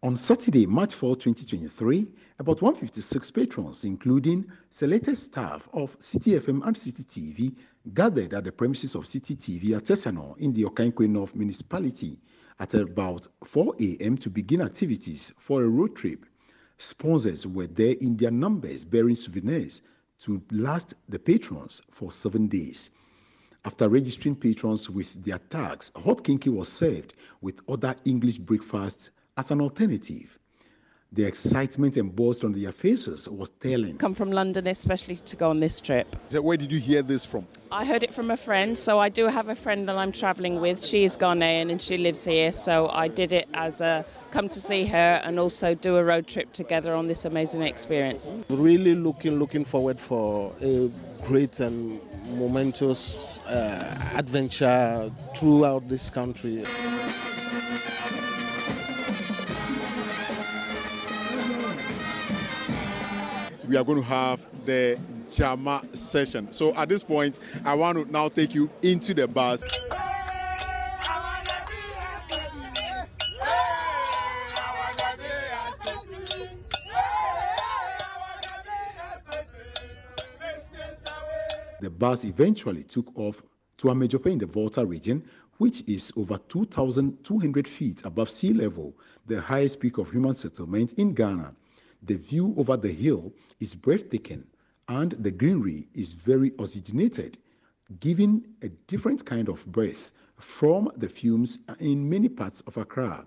On Saturday, March 4, 2023, about 156 patrons, including selected staff of Citi FM and Citi TV, gathered at the premises of Citi TV at Tesano in the Okankwe North Municipality at about 4 a.m. to begin activities for a road trip. Sponsors were there in their numbers bearing souvenirs to last the patrons for 7 days. After registering patrons with their tags, hot kinky was served with other English breakfasts as an alternative. The excitement embossed on their faces was telling. Come from London especially to go on this trip. Where did you hear this from? I heard it from a friend, so I do have a friend that I'm travelling with. She is Ghanaian and she lives here, so I did it as a come to see her and also do a road trip together on this amazing experience. Really looking forward for a great and momentous adventure throughout this country. We are going to have the Jama session. So at this point, I want to now take you into the bus. The bus eventually took off to Amejope in the Volta region, which is over 2,200 feet above sea level, the highest peak of human settlement in Ghana. The view over the hill is breathtaking, and the greenery is very oxygenated, giving a different kind of breath from the fumes in many parts of Accra.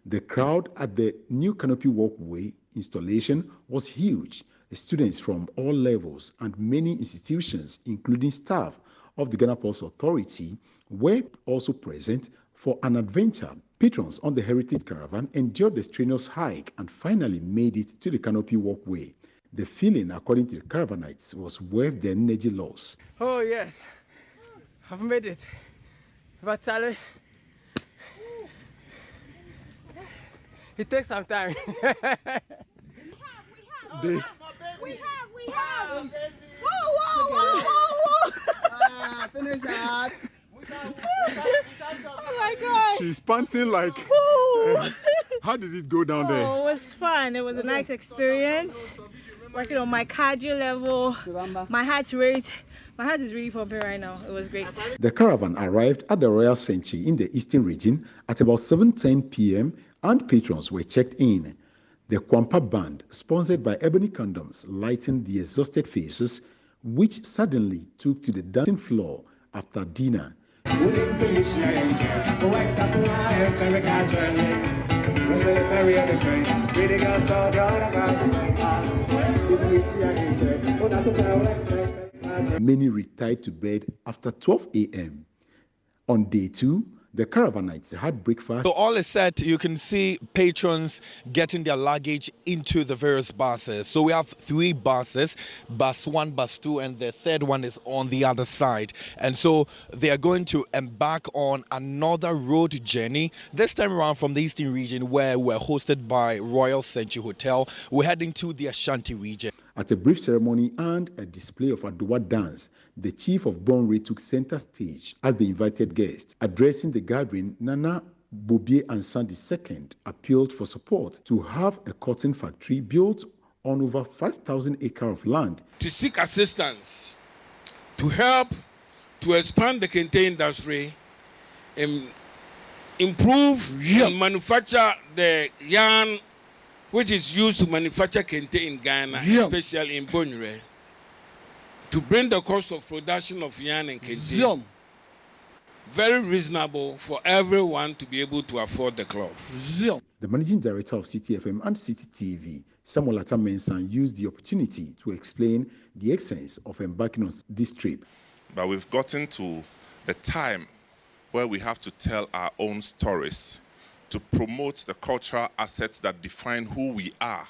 The crowd at the new canopy walkway installation was huge. Students from all levels and many institutions, including staff of the Ghana Ports Authority, were also present for an adventure. Patrons on the Heritage Caravan endured the strenuous hike and finally made it to the canopy walkway. The feeling, according to the Caravanites, was worth the energy loss. Oh yes, I've made it. But Charlie, it takes some time. We have. Whoa. Finish that. Oh my God. She's panting like. How did it go down there? Oh, it was fun. It was a nice experience. Working on my cardio level, my heart rate. My heart is really pumping right now. It was great. The caravan arrived at the Royal Sanctuary in the Eastern region at about 7:10 p.m. and patrons were checked in. The Kwampa Band, sponsored by Ebony Condoms, lightened the exhausted faces, which suddenly took to the dancing floor after dinner. Many retired to bed after 12 a.m. On day 2, the Caravanites had breakfast. So all is set. You can see patrons getting their luggage into the various buses. So we have 3 buses, bus 1, bus 2, and the third one is on the other side. And so they are going to embark on another road journey, this time around from the Eastern region where we're hosted by Royal Sanctuary Hotel. We're heading to the Ashanti region. At a brief ceremony and a display of Adowa dance, the chief of Bonre took center stage as the invited guest. Addressing the gathering, Nana Bobie Ansan II appealed for support to have a cotton factory built on over 5,000 acres of land. To seek assistance to help to expand the kente industry, improve and manufacture the yarn which is used to manufacture kente in Ghana, especially in Bonre, to bring the cost of production of yarn and kente very reasonable for everyone to be able to afford the cloth. The managing director of Citi FM and Citi TV, Samuel Atta Mensah, used the opportunity to explain the essence of embarking on this trip. But we've gotten to the time where we have to tell our own stories, to promote the cultural assets that define who we are,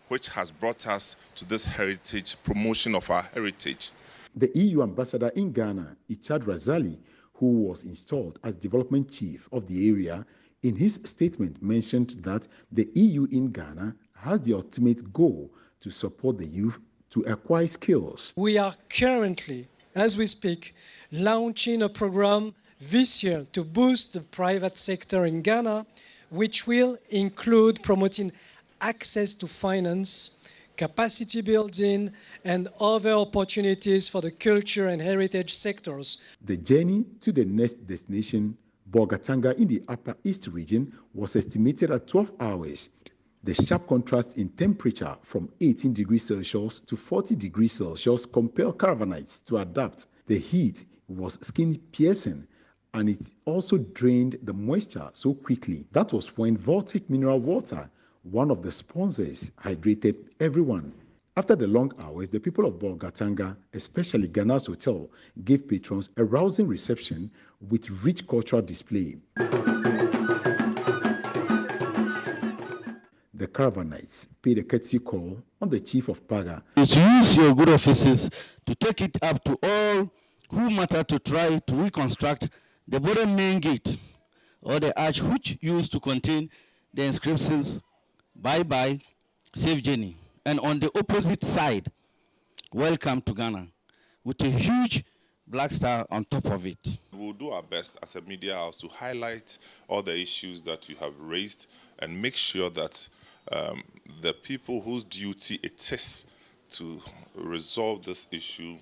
which has brought us to this heritage, promotion of our heritage. The EU ambassador in Ghana, Ichad Razali, who was installed as development chief of the area, in his statement mentioned that the EU in Ghana has the ultimate goal to support the youth to acquire skills. We are currently, as we speak, launching a program this year to boost the private sector in Ghana which will include promoting access to finance, capacity building, and other opportunities for the culture and heritage sectors. The journey to the next destination, Bolgatanga in the Upper East region, was estimated at 12 hours. The sharp contrast in temperature from 18 degrees Celsius to 40 degrees Celsius compelled caravanites to adapt. The heat was skin-piercing, and it also drained the moisture so quickly. That was when Voltic Mineral Water, one of the sponsors, hydrated everyone. After the long hours, the people of Bolgatanga, especially Ghana's Hotel, gave patrons a rousing reception with rich cultural display. The caravanites paid a courtesy call on the chief of Paga. Is use your good offices to take it up to all who matter to try to reconstruct the modern main gate or the arch which used to contain the inscriptions "Bye-bye, safe journey," and on the opposite side, "Welcome to Ghana," with a huge black star on top of it. We'll do our best as a media house to highlight all the issues that you have raised and make sure that the people whose duty it is to resolve this issue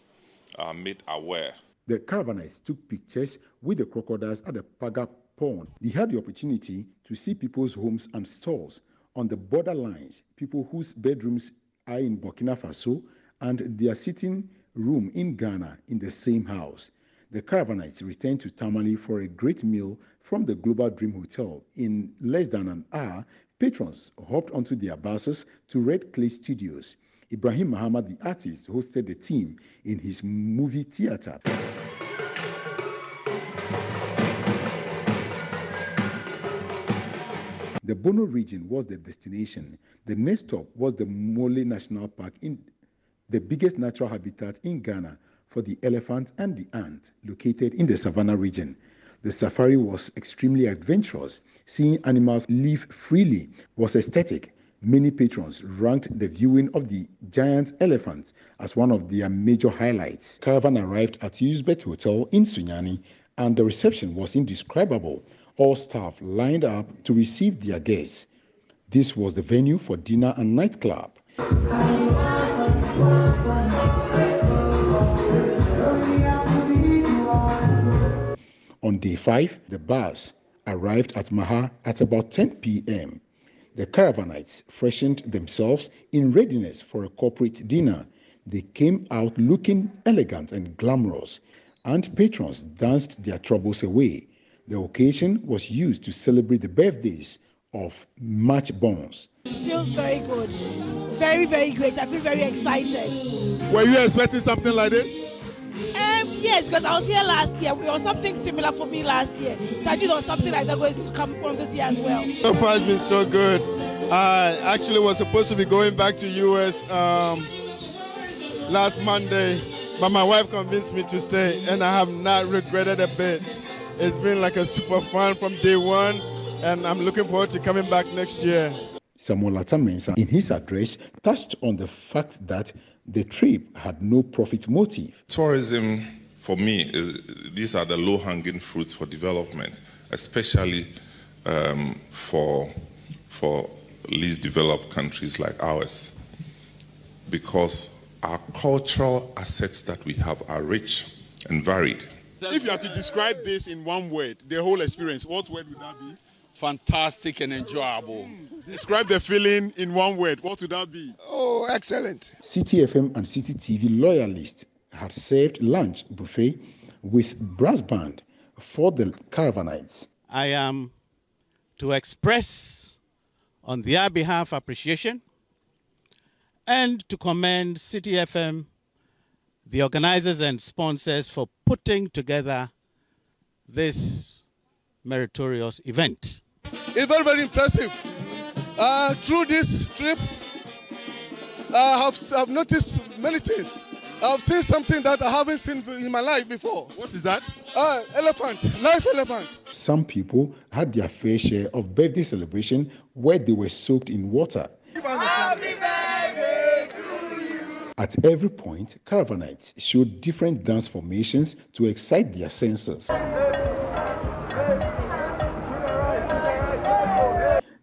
are made aware. The caravanites took pictures with the crocodiles at the Paga pond. They had the opportunity to see people's homes and stores on the borderlines, people whose bedrooms are in Burkina Faso and their sitting room in Ghana in the same house. The caravanites returned to Tamale for a great meal from the Global Dream Hotel. In less than an hour, patrons hopped onto their buses to Red Clay Studios. Ibrahim Muhammad, the artist, hosted the team in his movie theater. The Bono region was the destination. The next stop was the Mole National Park, in the biggest natural habitat in Ghana for the elephant and the ant, located in the Savannah region. The safari was extremely adventurous. Seeing animals live freely was aesthetic. Many patrons ranked the viewing of the giant elephant as one of their major highlights. Caravan arrived at Uzbek Hotel in Sunyani, and the reception was indescribable. All staff lined up to receive their guests. This was the venue for dinner and nightclub. On day 5, the bus arrived at Maha at about 10 p.m. The caravanites freshened themselves in readiness for a corporate dinner. They came out looking elegant and glamorous, and patrons danced their troubles away. The occasion was used to celebrate the birthdays of match bonds. It feels very good. Very, very great. I feel very excited. Were you expecting something like this? Yes, because I was here last year. It was something similar for me last year. So I knew there was something like that going to come on this year as well. So far it's been so good. I actually was supposed to be going back to US last Monday, but my wife convinced me to stay, and I have not regretted a bit. It's been like a super fun from day one, and I'm looking forward to coming back next year. Samuel Atamensa, in his address, touched on the fact that the trip had no profit motive. Tourism, for me, these are the low-hanging fruits for development, especially for least developed countries like ours, because our cultural assets that we have are rich and varied. If you have to describe this in one word, the whole experience, what word would that be? Fantastic and enjoyable. Describe the feeling in one word, what would that be? Oh, excellent. Citi FM and Citi TV loyalists had served lunch buffet with brass band for the caravanites. I am to express on their behalf appreciation and to commend Citi FM, the organizers and sponsors, for putting together this meritorious event. It's very, very impressive. Through this trip, I've noticed many things. I've seen something that I haven't seen in my life before. What is that? Elephant, live elephant. Some people had their fair share of birthday celebration where they were soaked in water. Happy birthday to you. At every point, caravanites showed different dance formations to excite their senses.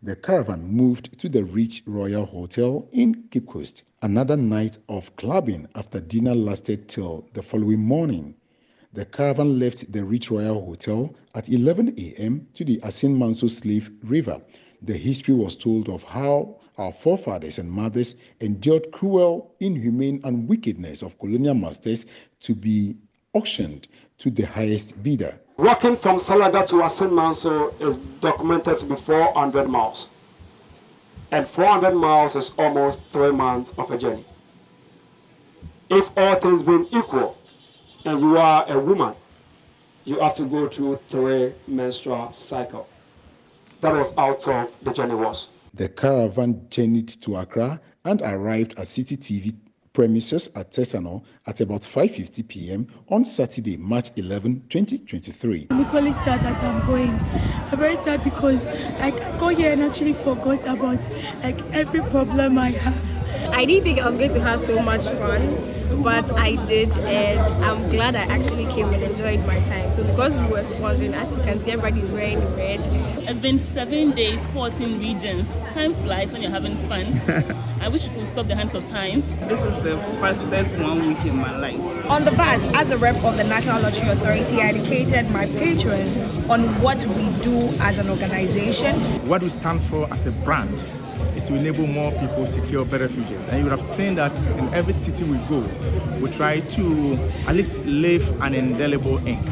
the Caravan moved to the Rich Royal Hotel in Cape Coast. Another night of clubbing after dinner lasted till the following morning. The Caravan left the Rich Royal Hotel at 11 a.m. to the Asin Manso Slave River. The history was told of how our forefathers and mothers endured cruel, inhumane, and wickedness of colonial masters to be auctioned to the highest bidder. Walking from Salaga to Asin Manso is documented to be 400 miles. And 400 miles is almost 3 months of a journey. If all things being equal, and you are a woman, you have to go through 3 menstrual cycles. That was how tough the journey was. The Caravan journeyed to Accra and arrived at Citi TV premises at Tesano at about 5:50 p.m. on Saturday, March 11, 2023. I'm equally sad that I'm going. I'm very sad because I got here and actually forgot about every problem I have. I didn't think I was going to have so much fun, but I did, and I'm glad I actually came and enjoyed my time. So because we were sponsoring, as you can see, everybody's wearing red. It's been 7 days, 14 regions. Time flies when you're having fun. I wish you could stop the hands of time. This is the fastest 1 week in my life. On the bus, as a rep of the National Lottery Authority, I educated my patrons on what we do as an organization. What we stand for as a brand is to enable more people secure better futures. And you would have seen that in every city we go, we try to at least leave an indelible ink.